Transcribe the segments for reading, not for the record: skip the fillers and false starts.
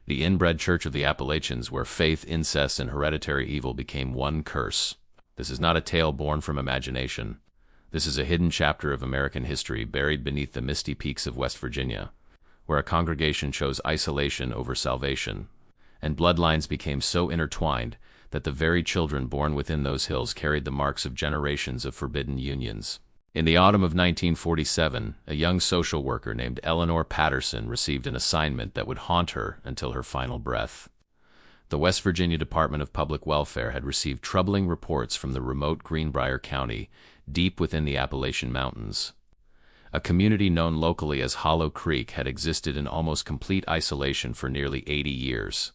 the Inbred Church of the Appalachians, where faith, incest, and hereditary evil became one curse. This is not a tale born from imagination. This is a hidden chapter of American history buried beneath the misty peaks of West Virginia, where a congregation chose isolation over salvation, and bloodlines became so intertwined that the very children born within those hills carried the marks of generations of forbidden unions. In the autumn of 1947, a young social worker named Eleanor Patterson received an assignment that would haunt her until her final breath. The West Virginia Department of Public Welfare had received troubling reports from the remote Greenbrier County, deep within the Appalachian Mountains. A community known locally as Hollow Creek had existed in almost complete isolation for nearly 80 years.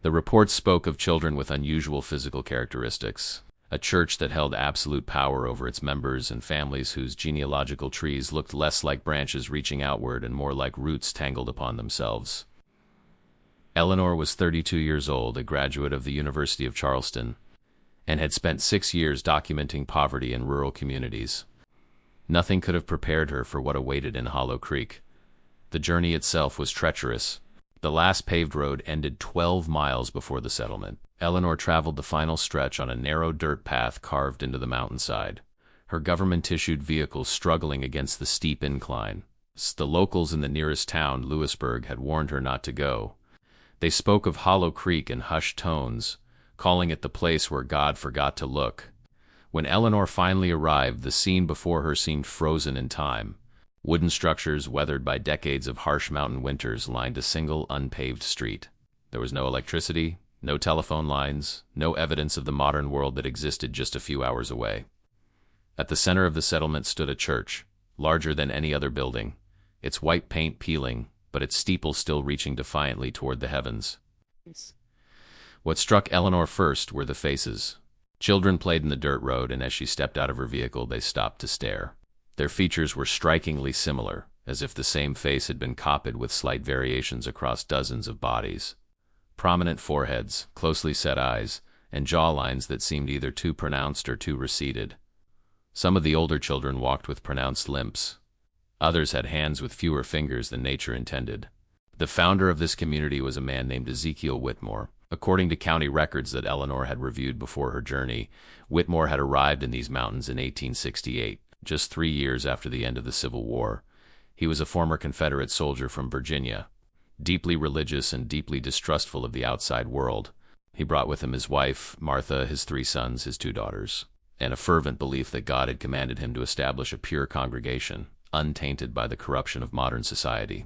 The reports spoke of children with unusual physical characteristics, a church that held absolute power over its members, and families whose genealogical trees looked less like branches reaching outward and more like roots tangled upon themselves. Eleanor was 32 years old, a graduate of the University of Charleston, and had spent 6 years documenting poverty in rural communities. Nothing could have prepared her for what awaited in Hollow Creek. The journey itself was treacherous. The last paved road ended 12 miles before the settlement. Eleanor traveled the final stretch on a narrow dirt path carved into the mountainside, her government-issued vehicle struggling against the steep incline. The locals in the nearest town, Lewisburg, had warned her not to go. They spoke of Hollow Creek in hushed tones, calling it the place where God forgot to look. When Eleanor finally arrived, the scene before her seemed frozen in time. Wooden structures, weathered by decades of harsh mountain winters, lined a single unpaved street. There was no electricity, no telephone lines, no evidence of the modern world that existed just a few hours away. At the center of the settlement stood a church, larger than any other building, its white paint peeling, but its steeple still reaching defiantly toward the heavens. What struck Eleanor first were the faces. Children played in the dirt road, and as she stepped out of her vehicle, they stopped to stare. Their features were strikingly similar, as if the same face had been copied with slight variations across dozens of bodies. Prominent foreheads, closely set eyes, and jawlines that seemed either too pronounced or too receded. Some of the older children walked with pronounced limps. Others had hands with fewer fingers than nature intended. The founder of this community was a man named Ezekiel Whitmore. According to county records that Eleanor had reviewed before her journey, Whitmore had arrived in these mountains in 1868, just 3 years after the end of the Civil War. He was a former Confederate soldier from Virginia, deeply religious and deeply distrustful of the outside world. He brought with him his wife, Martha, his 3 sons, his 2 daughters, and a fervent belief that God had commanded him to establish a pure congregation, untainted by the corruption of modern society.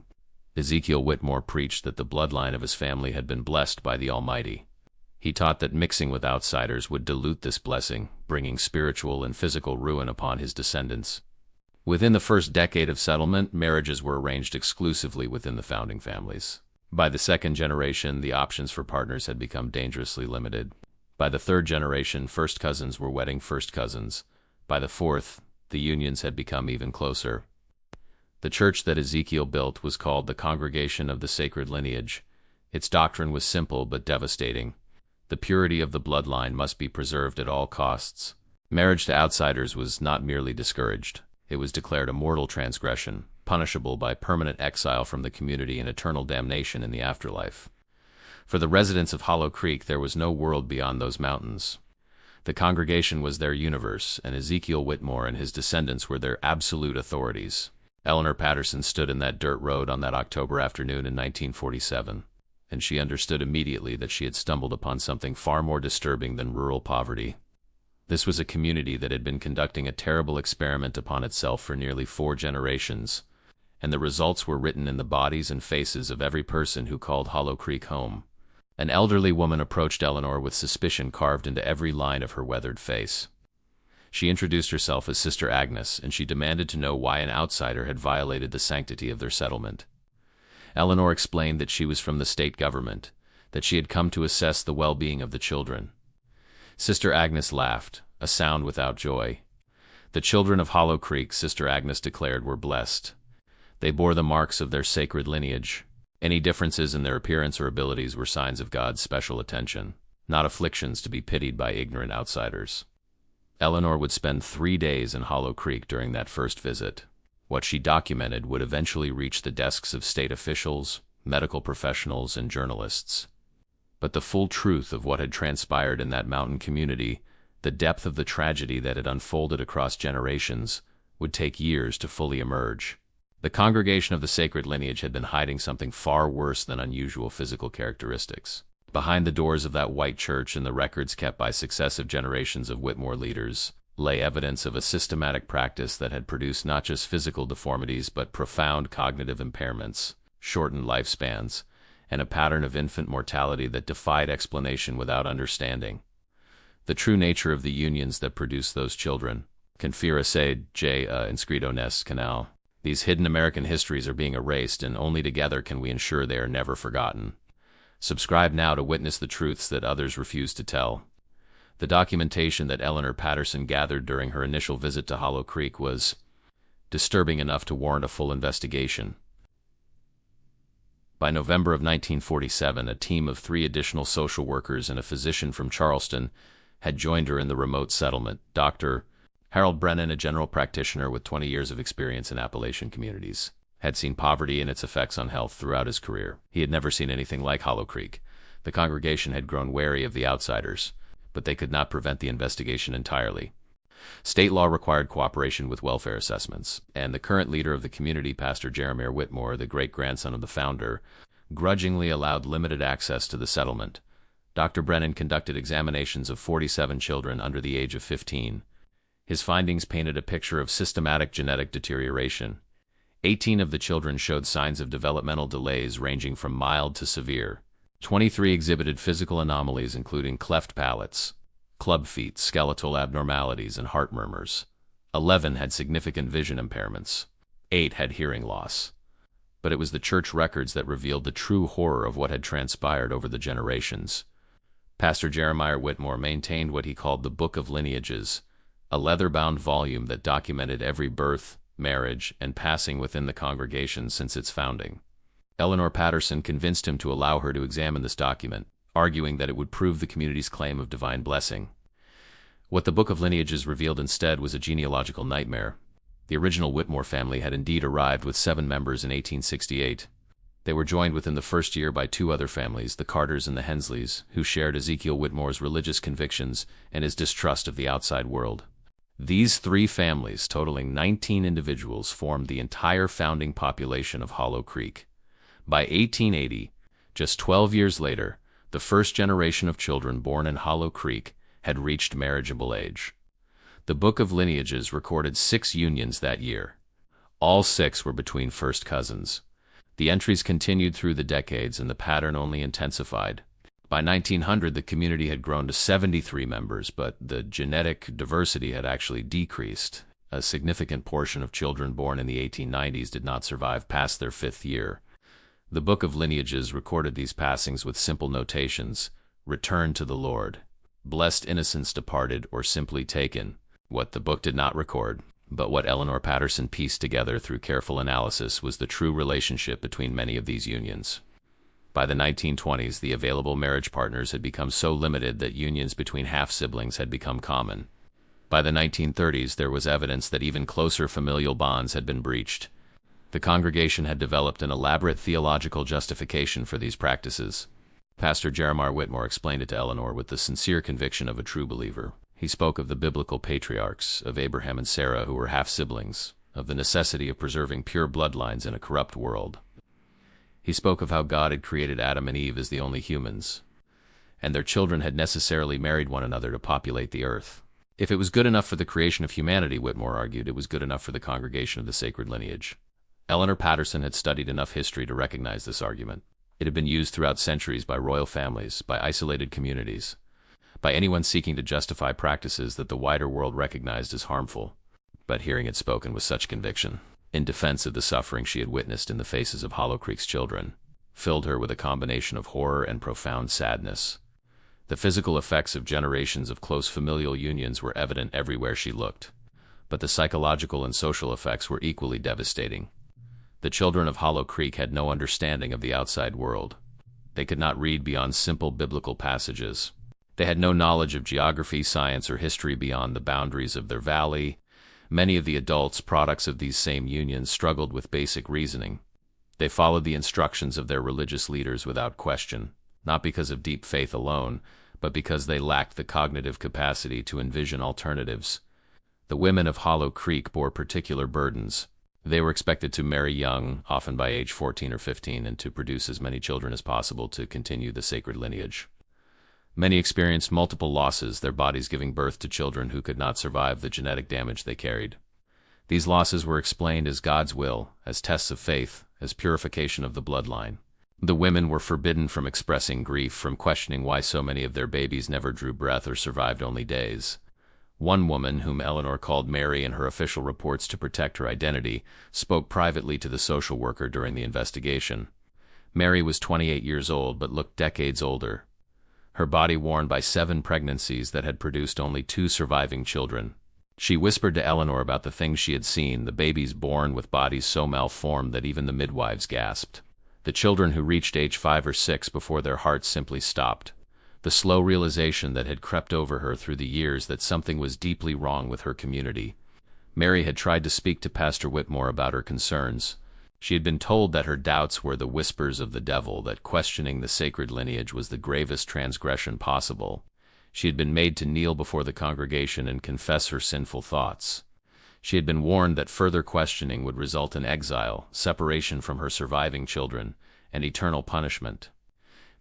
Ezekiel Whitmore preached that the bloodline of his family had been blessed by the Almighty. He taught that mixing with outsiders would dilute this blessing, bringing spiritual and physical ruin upon his descendants. Within the first decade of settlement, marriages were arranged exclusively within the founding families. By the second generation, the options for partners had become dangerously limited. By the third generation, first cousins were wedding first cousins. By the fourth, the unions had become even closer. The church that Ezekiel built was called the Congregation of the Sacred Lineage. Its doctrine was simple but devastating. The purity of the bloodline must be preserved at all costs. Marriage to outsiders was not merely discouraged. It was declared a mortal transgression, punishable by permanent exile from the community and eternal damnation in the afterlife. For the residents of Hollow Creek, there was no world beyond those mountains. The congregation was their universe, and Ezekiel Whitmore and his descendants were their absolute authorities. Eleanor Patterson stood in that dirt road on that October afternoon in 1947, and she understood immediately that she had stumbled upon something far more disturbing than rural poverty. This was a community that had been conducting a terrible experiment upon itself for nearly 4 generations, and the results were written in the bodies and faces of every person who called Hollow Creek home. An elderly woman approached Eleanor with suspicion carved into every line of her weathered face. She introduced herself as Sister Agnes, and she demanded to know why an outsider had violated the sanctity of their settlement. Eleanor explained that she was from the state government, that she had come to assess the well-being of the children. Sister Agnes laughed, a sound without joy. The children of Hollow Creek, Sister Agnes declared, were blessed. They bore the marks of their sacred lineage. Any differences in their appearance or abilities were signs of God's special attention, not afflictions to be pitied by ignorant outsiders. Eleanor would spend 3 days in Hollow Creek during that first visit. What she documented would eventually reach the desks of state officials, medical professionals, and journalists. But the full truth of what had transpired in that mountain community, the depth of the tragedy that had unfolded across generations, would take years to fully emerge. The congregation of the sacred lineage had been hiding something far worse than unusual physical characteristics. Behind the doors of that white church and the records kept by successive generations of Whitmore leaders lay evidence of a systematic practice that had produced not just physical deformities but profound cognitive impairments, shortened lifespans, and a pattern of infant mortality that defied explanation without understanding. The true nature of the unions that produced those children, confira se J. inscrito nes canal. These hidden American histories are being erased, and only together can we ensure they are never forgotten. Subscribe now to witness the truths that others refuse to tell. The documentation that Eleanor Patterson gathered during her initial visit to Hollow Creek was disturbing enough to warrant a full investigation. By November of 1947, a team of 3 additional social workers and a physician from Charleston had joined her in the remote settlement. Dr. Harold Brennan, a general practitioner with 20 years of experience in Appalachian communities, had seen poverty and its effects on health throughout his career. He had never seen anything like Hollow Creek. The congregation had grown wary of the outsiders, but they could not prevent the investigation entirely. State law required cooperation with welfare assessments, and the current leader of the community, Pastor Jeremiah Whitmore, the great-grandson of the founder, grudgingly allowed limited access to the settlement. Dr. Brennan conducted examinations of 47 children under the age of 15. His findings painted a picture of systematic genetic deterioration. 18 of the children showed signs of developmental delays ranging from mild to severe. 23 exhibited physical anomalies including cleft palates, club feet, skeletal abnormalities, and heart murmurs. 11 had significant vision impairments. 8 had hearing loss. But it was the church records that revealed the true horror of what had transpired over the generations. Pastor Jeremiah Whitmore maintained what he called the Book of Lineages, a leather-bound volume that documented every birth, marriage, and passing within the congregation since its founding. Eleanor Patterson convinced him to allow her to examine this document, arguing that it would prove the community's claim of divine blessing. What the Book of Lineages revealed instead was a genealogical nightmare. The original Whitmore family had indeed arrived with 7 members in 1868. They were joined within the first year by 2 other families, the Carters and the Hensleys, who shared Ezekiel Whitmore's religious convictions and his distrust of the outside world. These 3 families, totaling 19 individuals, formed the entire founding population of Hollow Creek. By 1880, just 12 years later, the first generation of children born in Hollow Creek had reached marriageable age. The Book of Lineages recorded 6 unions that year. All 6 were between first cousins. The entries continued through the decades, and the pattern only intensified. By 1900, the community had grown to 73 members, but the genetic diversity had actually decreased. A significant portion of children born in the 1890s did not survive past their 5th year. The Book of Lineages recorded these passings with simple notations: "Return to the Lord," "Blessed innocence departed," or simply "taken." What the book did not record, but what Eleanor Patterson pieced together through careful analysis, was the true relationship between many of these unions. By the 1920s, the available marriage partners had become so limited that unions between half-siblings had become common. By the 1930s, there was evidence that even closer familial bonds had been breached. The congregation had developed an elaborate theological justification for these practices. Pastor Jeremiah Whitmore explained it to Eleanor with the sincere conviction of a true believer. He spoke of the biblical patriarchs, of Abraham and Sarah, who were half-siblings, of the necessity of preserving pure bloodlines in a corrupt world. He spoke of how God had created Adam and Eve as the only humans, and their children had necessarily married one another to populate the earth. If it was good enough for the creation of humanity, Whitmore argued, it was good enough for the congregation of the sacred lineage. Eleanor Patterson had studied enough history to recognize this argument. It had been used throughout centuries by royal families, by isolated communities, by anyone seeking to justify practices that the wider world recognized as harmful. But hearing it spoken with such conviction, in defense of the suffering she had witnessed in the faces of Hollow Creek's children, filled her with a combination of horror and profound sadness. The physical effects of generations of close familial unions were evident everywhere she looked, but the psychological and social effects were equally devastating. The children of Hollow Creek had no understanding of the outside world. They could not read beyond simple biblical passages. They had no knowledge of geography, science, or history beyond the boundaries of their valley. Many of the adults, products of these same unions, struggled with basic reasoning. They followed the instructions of their religious leaders without question, not because of deep faith alone, but because they lacked the cognitive capacity to envision alternatives. The women of Hollow Creek bore particular burdens. They were expected to marry young, often by age 14 or 15, and to produce as many children as possible to continue the sacred lineage. Many experienced multiple losses, their bodies giving birth to children who could not survive the genetic damage they carried. These losses were explained as God's will, as tests of faith, as purification of the bloodline. The women were forbidden from expressing grief, from questioning why so many of their babies never drew breath or survived only days. One woman, whom Eleanor called Mary in her official reports to protect her identity, spoke privately to the social worker during the investigation. Mary was 28 years old but looked decades older, her body worn by 7 pregnancies that had produced only 2 surviving children. She whispered to Eleanor about the things she had seen, the babies born with bodies so malformed that even the midwives gasped, the children who reached age 5 or 6 before their hearts simply stopped, the slow realization that had crept over her through the years that something was deeply wrong with her community. Mary had tried to speak to Pastor Whitmore about her concerns. She had been told that her doubts were the whispers of the devil, that questioning the sacred lineage was the gravest transgression possible. She had been made to kneel before the congregation and confess her sinful thoughts. She had been warned that further questioning would result in exile, separation from her surviving children, and eternal punishment.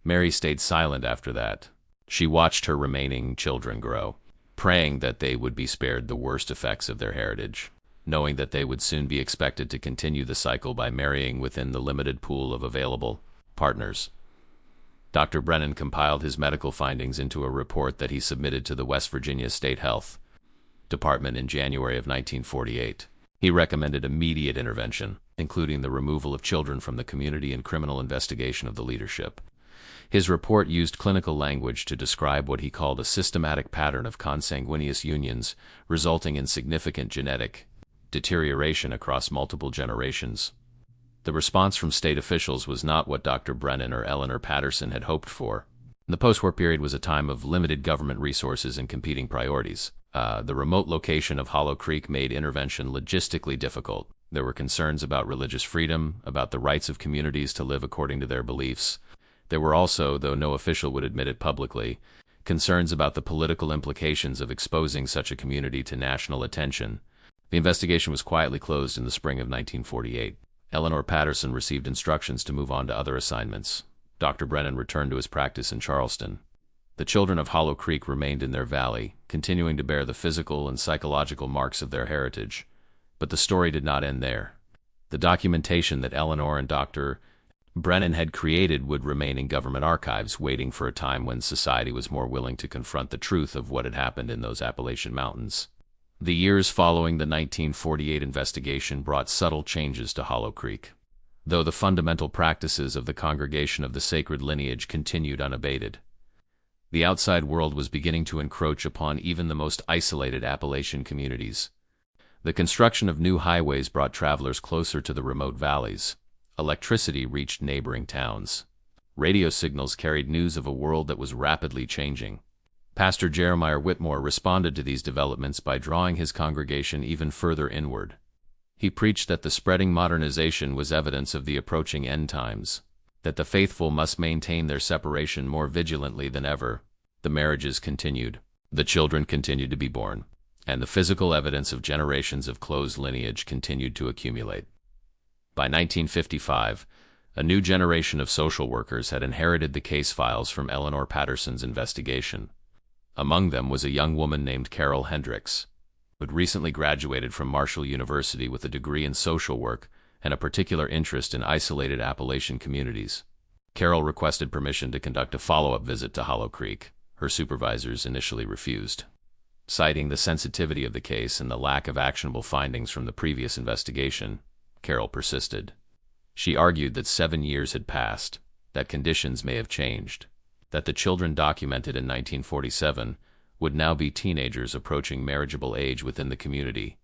Mary stayed silent after that. She watched her remaining children grow, praying that they would be spared the worst effects of their heritage, knowing that they would soon be expected to continue the cycle by marrying within the limited pool of available partners. Dr. Brennan compiled his medical findings into a report that he submitted to the West Virginia State Health Department in January of 1948. He recommended immediate intervention, including the removal of children from the community and criminal investigation of the leadership. His report used clinical language to describe what he called a systematic pattern of consanguineous unions, resulting in significant genetic deterioration across multiple generations. The response from state officials was not what Dr. Brennan or Eleanor Patterson had hoped for. The post-war period was a time of limited government resources and competing priorities. The remote location of Hollow Creek made intervention logistically difficult. There were concerns about religious freedom, about the rights of communities to live according to their beliefs. There were also, though no official would admit it publicly, concerns about the political implications of exposing such a community to national attention. The investigation was quietly closed in the spring of 1948. Eleanor Patterson received instructions to move on to other assignments. Dr. Brennan returned to his practice in Charleston. The children of Hollow Creek remained in their valley, continuing to bear the physical and psychological marks of their heritage. But the story did not end there. The documentation that Eleanor and Dr. Brennan had created would remain in government archives, waiting for a time when society was more willing to confront the truth of what had happened in those Appalachian mountains. The years following the 1948 investigation brought subtle changes to Hollow Creek, though the fundamental practices of the Congregation of the Sacred Lineage continued unabated. The outside world was beginning to encroach upon even the most isolated Appalachian communities. The construction of new highways brought travelers closer to the remote valleys. Electricity reached neighboring towns. Radio signals carried news of a world that was rapidly changing. Pastor Jeremiah Whitmore responded to these developments by drawing his congregation even further inward. He preached that the spreading modernization was evidence of the approaching end times, that the faithful must maintain their separation more vigilantly than ever. The marriages continued, the children continued to be born, and the physical evidence of generations of closed lineage continued to accumulate. By 1955, a new generation of social workers had inherited the case files from Eleanor Patterson's investigation. Among them was a young woman named Carol Hendricks, who had recently graduated from Marshall University with a degree in social work and a particular interest in isolated Appalachian communities. Carol requested permission to conduct a follow-up visit to Hollow Creek. Her supervisors initially refused, citing the sensitivity of the case and the lack of actionable findings from the previous investigation. Carol persisted. She argued that 7 years had passed, that conditions may have changed, that the children documented in 1947 would now be teenagers approaching marriageable age within the community.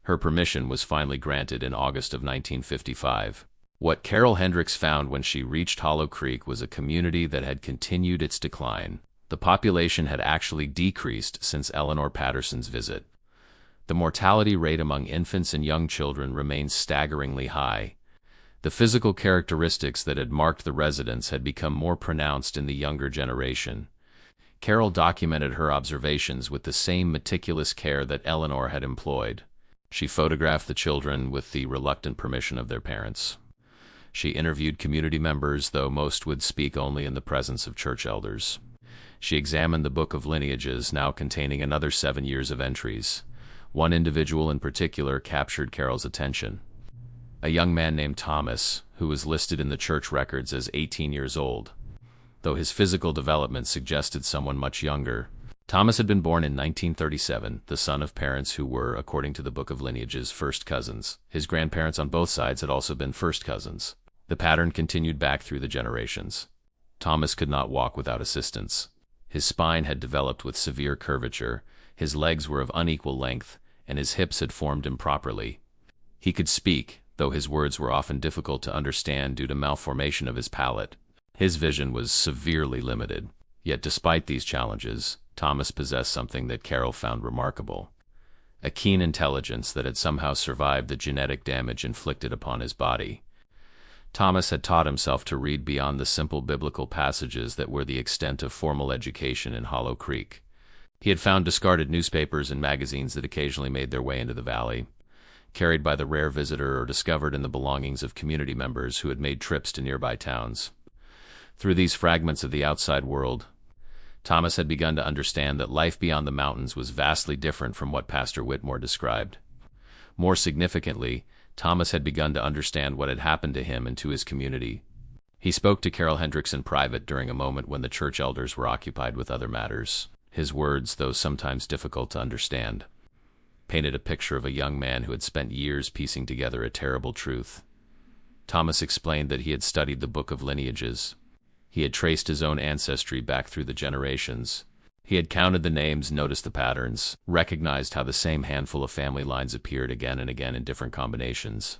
Her permission was finally granted in August of 1955. What Carol Hendricks found when she reached Hollow Creek was a community that had continued its decline. The population had actually decreased since Eleanor Patterson's visit. The mortality rate among infants and young children remained staggeringly high. The physical characteristics that had marked the residents had become more pronounced in the younger generation. Carol documented her observations with the same meticulous care that Eleanor had employed. She photographed the children with the reluctant permission of their parents. She interviewed community members, though most would speak only in the presence of church elders. She examined the book of lineages, now containing another 7 years of entries. One individual in particular captured Carol's attention. A young man named Thomas, who was listed in the church records as 18 years old, though his physical development suggested someone much younger. Thomas had been born in 1937, the son of parents who were, according to the book of lineages, first cousins. His grandparents on both sides had also been first cousins. The pattern continued back through the generations. Thomas could not walk without assistance. His spine had developed with severe curvature, his legs were of unequal length, and his hips had formed improperly. He could speak, though his words were often difficult to understand due to malformation of his palate. His vision was severely limited. Yet despite these challenges, Thomas possessed something that Carol found remarkable: a keen intelligence that had somehow survived the genetic damage inflicted upon his body. Thomas had taught himself to read beyond the simple biblical passages that were the extent of formal education in Hollow Creek. He had found discarded newspapers and magazines that occasionally made their way into the valley, carried by the rare visitor or discovered in the belongings of community members who had made trips to nearby towns. Through these fragments of the outside world, Thomas had begun to understand that life beyond the mountains was vastly different from what Pastor Whitmore described. More significantly, Thomas had begun to understand what had happened to him and to his community. He spoke to Carol Hendricks in private during a moment when the church elders were occupied with other matters. His words, though sometimes difficult to understand, painted a picture of a young man who had spent years piecing together a terrible truth. Thomas explained that he had studied the book of lineages. He had traced his own ancestry back through the generations. He had counted the names, noticed the patterns, recognized how the same handful of family lines appeared again and again in different combinations.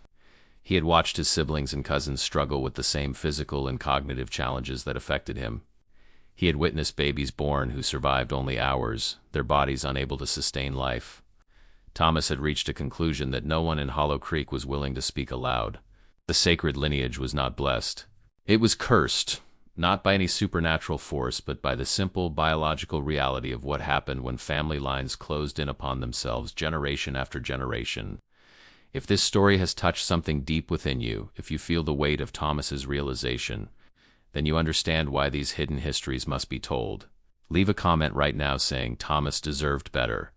He had watched his siblings and cousins struggle with the same physical and cognitive challenges that affected him. He had witnessed babies born who survived only hours, their bodies unable to sustain life. Thomas had reached a conclusion that no one in Hollow Creek was willing to speak aloud. The sacred lineage was not blessed. It was cursed, not by any supernatural force, but by the simple biological reality of what happened when family lines closed in upon themselves generation after generation. If this story has touched something deep within you, if you feel the weight of Thomas's realization, then you understand why these hidden histories must be told. Leave a comment right now saying Thomas deserved better.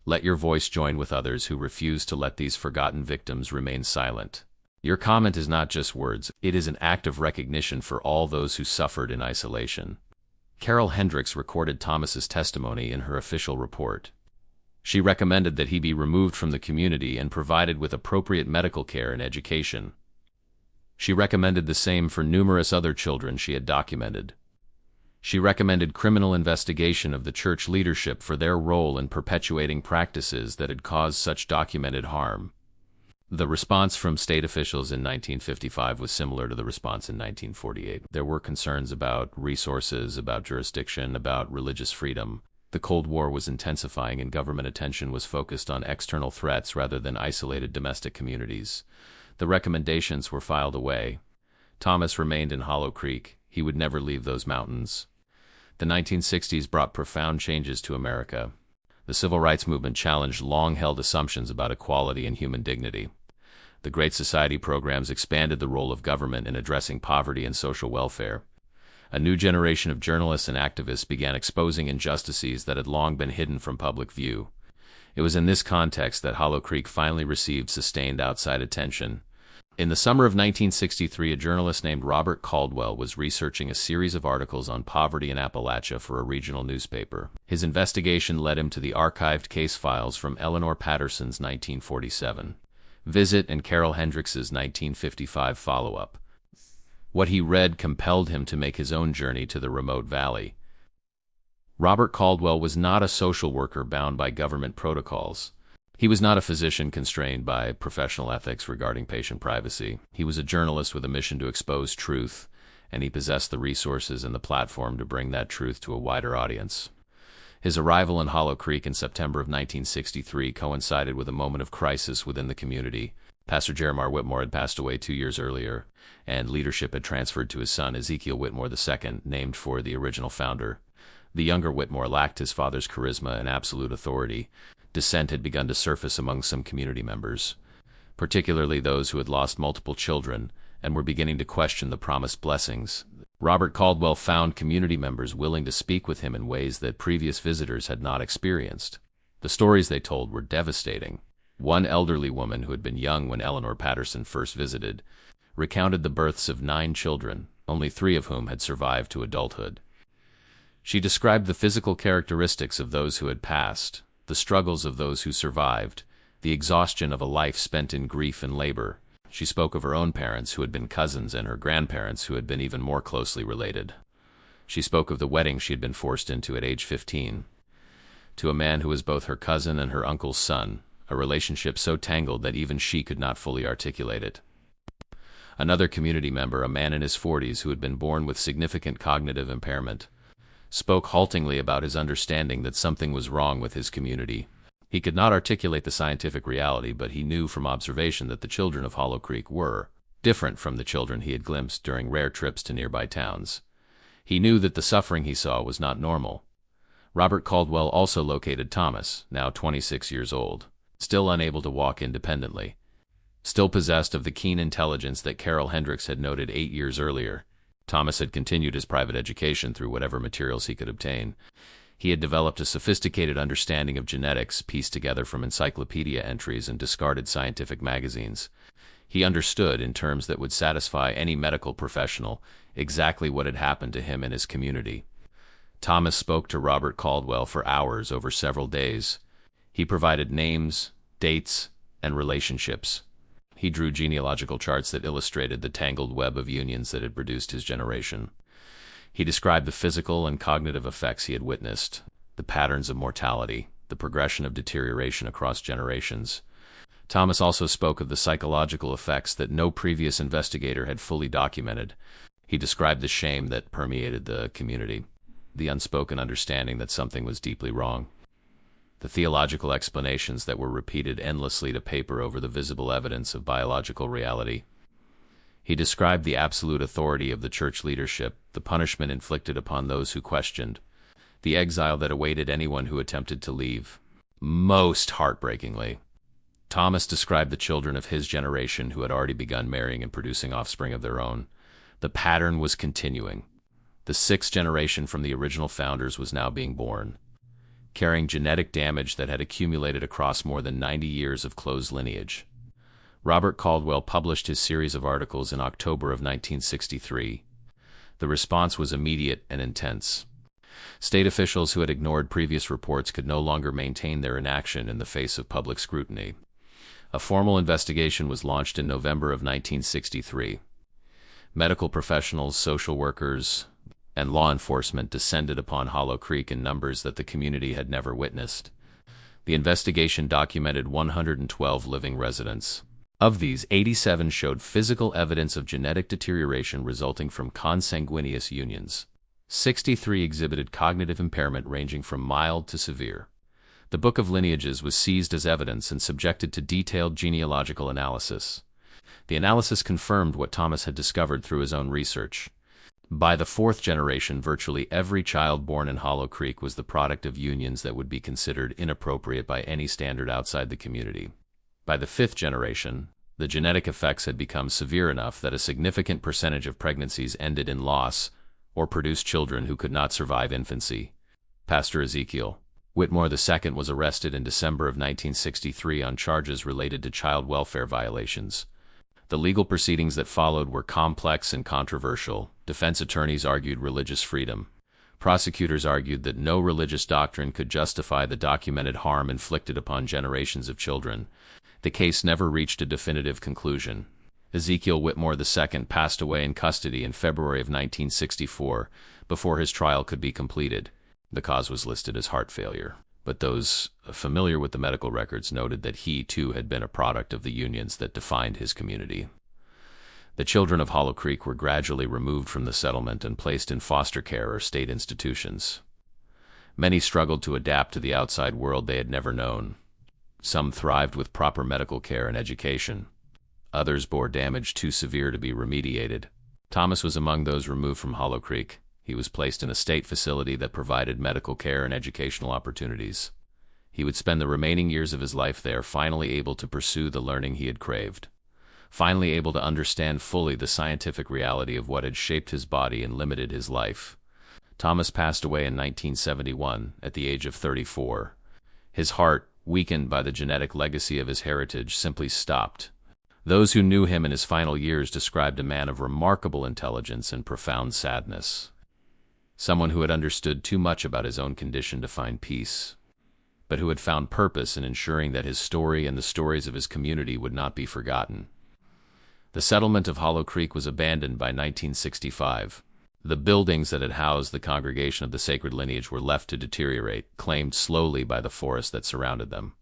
Let your voice join with others who refuse to let these forgotten victims remain silent. Your comment is not just words, it is an act of recognition for all those who suffered in isolation. Carol Hendricks recorded Thomas's testimony in her official report. She recommended that he be removed from the community and provided with appropriate medical care and education. She recommended the same for numerous other children she had documented. She recommended criminal investigation of the church leadership for their role in perpetuating practices that had caused such documented harm. The response from state officials in 1955 was similar to the response in 1948. There were concerns about resources, about jurisdiction, about religious freedom. The Cold War was intensifying and government attention was focused on external threats rather than isolated domestic communities. The recommendations were filed away. Thomas remained in Hollow Creek. He would never leave those mountains. The 1960s brought profound changes to America. The civil rights movement challenged long-held assumptions about equality and human dignity. The Great Society programs expanded the role of government in addressing poverty and social welfare. A new generation of journalists and activists began exposing injustices that had long been hidden from public view. It was in this context that Hollow Creek finally received sustained outside attention. In the summer of 1963, a journalist named Robert Caldwell was researching a series of articles on poverty in Appalachia for a regional newspaper. His investigation led him to the archived case files from Eleanor Patterson's 1947 visit and Carol Hendricks's 1955 follow-up. What he read compelled him to make his own journey to the remote valley. Robert Caldwell was not a social worker bound by government protocols. He was not a physician constrained by professional ethics regarding patient privacy. He was a journalist with a mission to expose truth, and he possessed the resources and the platform to bring that truth to a wider audience. His arrival in Hollow Creek in September of 1963 coincided with a moment of crisis within the community. Pastor Jeremiah Whitmore had passed away 2 years earlier, and leadership had transferred to his son Ezekiel Whitmore II, named for the original founder. The younger Whitmore lacked his father's charisma and absolute authority. Dissent had begun to surface among some community members, particularly those who had lost multiple children and were beginning to question the promised blessings. Robert Caldwell found community members willing to speak with him in ways that previous visitors had not experienced. The stories they told were devastating. One elderly woman who had been young when Eleanor Patterson first visited recounted the births of 9 children, only 3 of whom had survived to adulthood. She described the physical characteristics of those who had passed, the struggles of those who survived, the exhaustion of a life spent in grief and labor. She spoke of her own parents who had been cousins and her grandparents who had been even more closely related. She spoke of the wedding she had been forced into at age 15, to a man who was both her cousin and her uncle's son, a relationship so tangled that even she could not fully articulate it. Another community member, a man in his 40s who had been born with significant cognitive impairment, spoke haltingly about his understanding that something was wrong with his community. He could not articulate the scientific reality, but he knew from observation that the children of Hollow Creek were different from the children he had glimpsed during rare trips to nearby towns. He knew that the suffering he saw was not normal. Robert Caldwell also located Thomas, now 26 years old, still unable to walk independently, still possessed of the keen intelligence that Carol Hendricks had noted 8 years earlier. Thomas had continued his private education through whatever materials he could obtain. He had developed a sophisticated understanding of genetics pieced together from encyclopedia entries and discarded scientific magazines. He understood, in terms that would satisfy any medical professional, exactly what had happened to him and his community. Thomas spoke to Robert Caldwell for hours over several days. He provided names, dates, and relationships. He drew genealogical charts that illustrated the tangled web of unions that had produced his generation. He described the physical and cognitive effects he had witnessed, the patterns of mortality, the progression of deterioration across generations. Thomas also spoke of the psychological effects that no previous investigator had fully documented. He described the shame that permeated the community, the unspoken understanding that something was deeply wrong, the theological explanations that were repeated endlessly to paper over the visible evidence of biological reality. He described the absolute authority of the church leadership, the punishment inflicted upon those who questioned, the exile that awaited anyone who attempted to leave. Most heartbreakingly, Thomas described the children of his generation who had already begun marrying and producing offspring of their own. The pattern was continuing. The 6th generation from the original founders was now being born, carrying genetic damage that had accumulated across more than 90 years of close lineage. Robert Caldwell published his series of articles in October of 1963. The response was immediate and intense. State officials who had ignored previous reports could no longer maintain their inaction in the face of public scrutiny. A formal investigation was launched in November of 1963. Medical professionals, social workers, and law enforcement descended upon Hollow Creek in numbers that the community had never witnessed. The investigation documented 112 living residents. Of these, 87 showed physical evidence of genetic deterioration resulting from consanguineous unions. 63 exhibited cognitive impairment ranging from mild to severe. The Book of Lineages was seized as evidence and subjected to detailed genealogical analysis. The analysis confirmed what Thomas had discovered through his own research. By the 4th generation, virtually every child born in Hollow Creek was the product of unions that would be considered inappropriate by any standard outside the community. By the 5th generation, the genetic effects had become severe enough that a significant percentage of pregnancies ended in loss or produced children who could not survive infancy. Pastor Ezekiel Whitmore II was arrested in December of 1963 on charges related to child welfare violations. The legal proceedings that followed were complex and controversial. Defense attorneys argued religious freedom. Prosecutors argued that no religious doctrine could justify the documented harm inflicted upon generations of children. The case never reached a definitive conclusion. Ezekiel Whitmore II passed away in custody in February of 1964 before his trial could be completed. The cause was listed as heart failure, but those familiar with the medical records noted that he, too, had been a product of the unions that defined his community. The children of Hollow Creek were gradually removed from the settlement and placed in foster care or state institutions. Many struggled to adapt to the outside world they had never known. Some thrived with proper medical care and education. Others bore damage too severe to be remediated. Thomas was among those removed from Hollow Creek. He was placed in a state facility that provided medical care and educational opportunities. He would spend the remaining years of his life there, finally able to pursue the learning he had craved, finally able to understand fully the scientific reality of what had shaped his body and limited his life. Thomas passed away in 1971 at the age of 34. His heart, weakened by the genetic legacy of his heritage, simply stopped. Those who knew him in his final years described a man of remarkable intelligence and profound sadness. Someone who had understood too much about his own condition to find peace, but who had found purpose in ensuring that his story and the stories of his community would not be forgotten. The settlement of Hollow Creek was abandoned by 1965. The buildings that had housed the congregation of the sacred lineage were left to deteriorate, claimed slowly by the forest that surrounded them.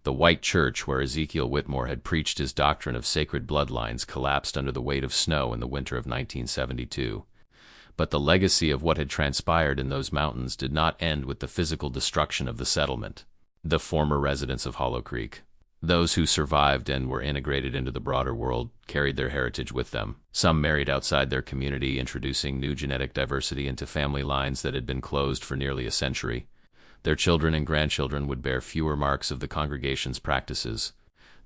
The white church where Ezekiel Whitmore had preached his doctrine of sacred bloodlines collapsed under the weight of snow in the winter of 1972. But the legacy of what had transpired in those mountains did not end with the physical destruction of the settlement. The former residents of Hollow Creek, those who survived and were integrated into the broader world, carried their heritage with them. Some married outside their community, introducing new genetic diversity into family lines that had been closed for nearly a century. Their children and grandchildren would bear fewer marks of the congregation's practices,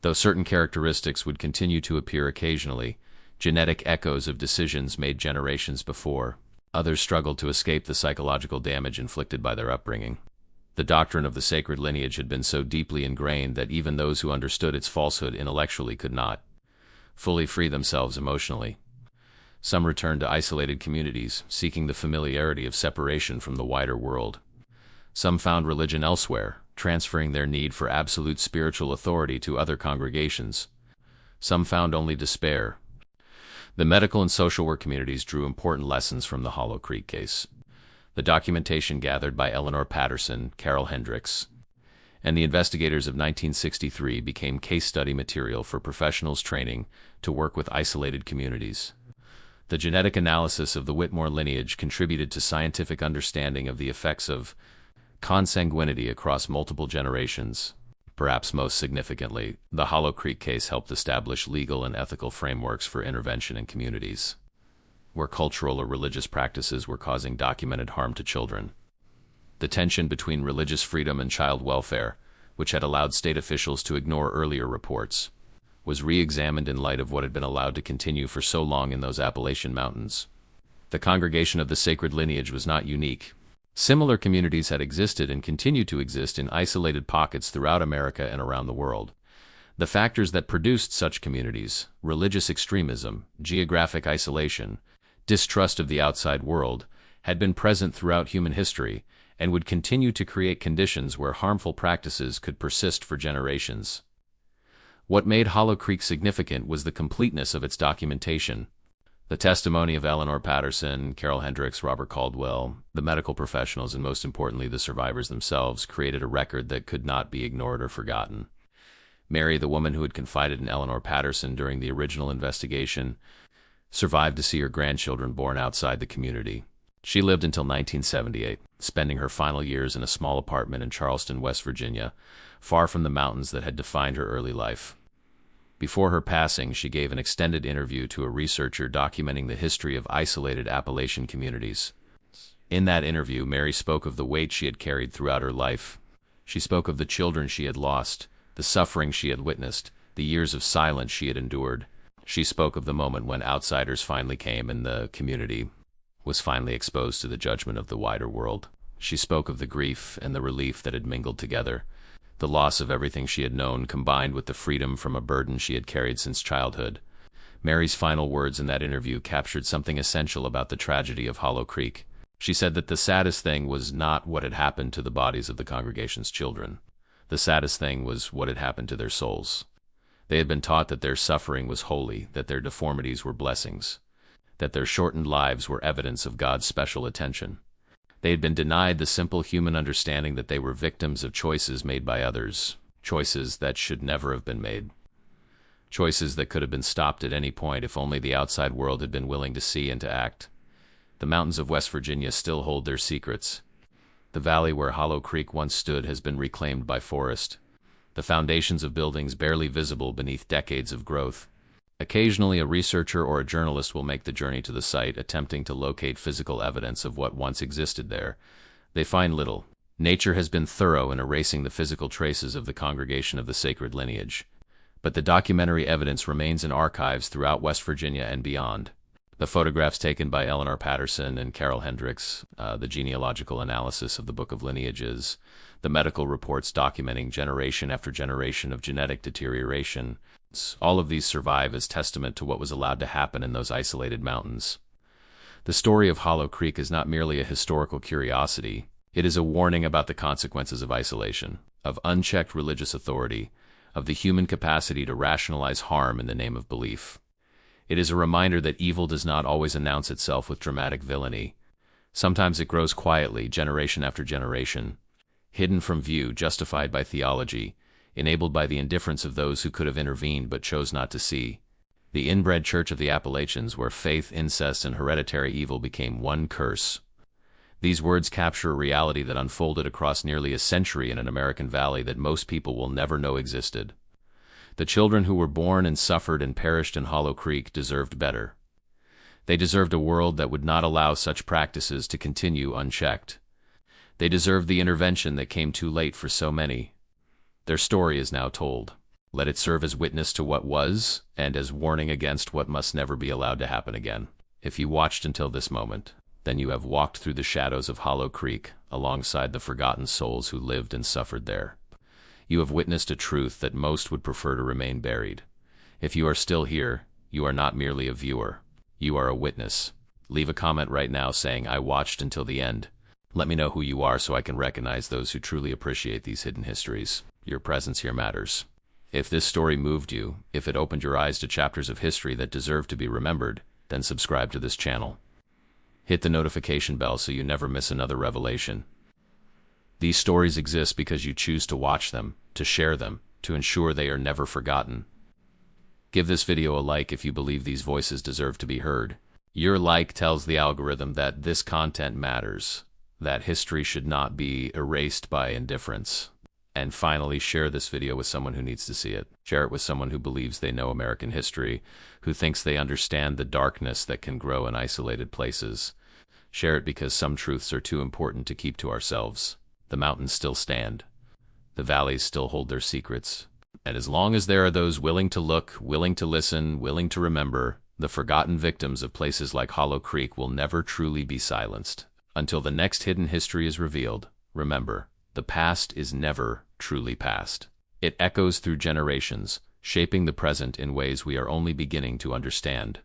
though certain characteristics would continue to appear occasionally, genetic echoes of decisions made generations before. Others struggled to escape the psychological damage inflicted by their upbringing. The doctrine of the sacred lineage had been so deeply ingrained that even those who understood its falsehood intellectually could not fully free themselves emotionally. Some returned to isolated communities, seeking the familiarity of separation from the wider world. Some found religion elsewhere, transferring their need for absolute spiritual authority to other congregations. Some found only despair. The medical and social work communities drew important lessons from the Hollow Creek case. The documentation gathered by Eleanor Patterson, Carol Hendricks, and the investigators of 1963 became case study material for professionals training to work with isolated communities. The genetic analysis of the Whitmore lineage contributed to scientific understanding of the effects of consanguinity across multiple generations. Perhaps most significantly, the Hollow Creek case helped establish legal and ethical frameworks for intervention in communities where cultural or religious practices were causing documented harm to children. The tension between religious freedom and child welfare, which had allowed state officials to ignore earlier reports, was re-examined in light of what had been allowed to continue for so long in those Appalachian mountains. The congregation of the sacred lineage was not unique. Similar communities had existed and continue to exist in isolated pockets throughout America and around the world. The factors that produced such communities, religious extremism, geographic isolation, distrust of the outside world, had been present throughout human history and would continue to create conditions where harmful practices could persist for generations. What made Hollow Creek significant was the completeness of its documentation. The testimony of Eleanor Patterson, Carol Hendricks, Robert Caldwell, the medical professionals, and most importantly the survivors themselves, created a record that could not be ignored or forgotten. Mary, the woman who had confided in Eleanor Patterson during the original investigation, survived to see her grandchildren born outside the community. She lived until 1978, spending her final years in a small apartment in Charleston, West Virginia, far from the mountains that had defined her early life. Before her passing, she gave an extended interview to a researcher documenting the history of isolated Appalachian communities. In that interview, Mary spoke of the weight she had carried throughout her life. She spoke of the children she had lost, the suffering she had witnessed, the years of silence she had endured. She spoke of the moment when outsiders finally came and the community was finally exposed to the judgment of the wider world. She spoke of the grief and the relief that had mingled together, the loss of everything she had known combined with the freedom from a burden she had carried since childhood. Mary's final words in that interview captured something essential about the tragedy of Hollow Creek. She said that the saddest thing was not what had happened to the bodies of the congregation's children. The saddest thing was what had happened to their souls. They had been taught that their suffering was holy, that their deformities were blessings, that their shortened lives were evidence of God's special attention. They had been denied the simple human understanding that they were victims of choices made by others, choices that should never have been made, choices that could have been stopped at any point if only the outside world had been willing to see and to act. The mountains of West Virginia still hold their secrets. The valley where Hollow Creek once stood has been reclaimed by forest, the foundations of buildings barely visible beneath decades of growth. Occasionally, a researcher or a journalist will make the journey to the site, attempting to locate physical evidence of what once existed there. They find little. Nature has been thorough in erasing the physical traces of the congregation of the sacred lineage, but the documentary evidence remains in archives throughout West Virginia and beyond. The photographs taken by Eleanor Patterson and Carol Hendricks, the genealogical analysis of the Book of Lineages, the medical reports documenting generation after generation of genetic deterioration, all of these survive as testament to what was allowed to happen in those isolated mountains. The story of Hollow Creek is not merely a historical curiosity, it is a warning about the consequences of isolation, of unchecked religious authority, of the human capacity to rationalize harm in the name of belief. It is a reminder that evil does not always announce itself with dramatic villainy. Sometimes it grows quietly, generation after generation, hidden from view, justified by theology, enabled by the indifference of those who could have intervened but chose not to see. The Inbred Church of the Appalachians, where faith, incest, and hereditary evil became one curse. These words capture a reality that unfolded across nearly a century in an American valley that most people will never know existed. The children who were born and suffered and perished in Hollow Creek deserved better. They deserved a world that would not allow such practices to continue unchecked. They deserved the intervention that came too late for so many. Their story is now told. Let it serve as witness to what was, and as warning against what must never be allowed to happen again. If you watched until this moment, then you have walked through the shadows of Hollow Creek, alongside the forgotten souls who lived and suffered there. You have witnessed a truth that most would prefer to remain buried. If you are still here, you are not merely a viewer. You are a witness. Leave a comment right now saying, "I watched until the end." Let me know who you are so I can recognize those who truly appreciate these hidden histories. Your presence here matters. If this story moved you, if it opened your eyes to chapters of history that deserve to be remembered, then subscribe to this channel. Hit the notification bell so you never miss another revelation. These stories exist because you choose to watch them, to share them, to ensure they are never forgotten. Give this video a like if you believe these voices deserve to be heard. Your like tells the algorithm that this content matters, that history should not be erased by indifference. And finally, share this video with someone who needs to see it. Share it with someone who believes they know American history, who thinks they understand the darkness that can grow in isolated places. Share it because some truths are too important to keep to ourselves. The mountains still stand. The valleys still hold their secrets. And as long as there are those willing to look, willing to listen, willing to remember, the forgotten victims of places like Hollow Creek will never truly be silenced. Until the next hidden history is revealed, remember, the past is never truly past. It echoes through generations, shaping the present in ways we are only beginning to understand.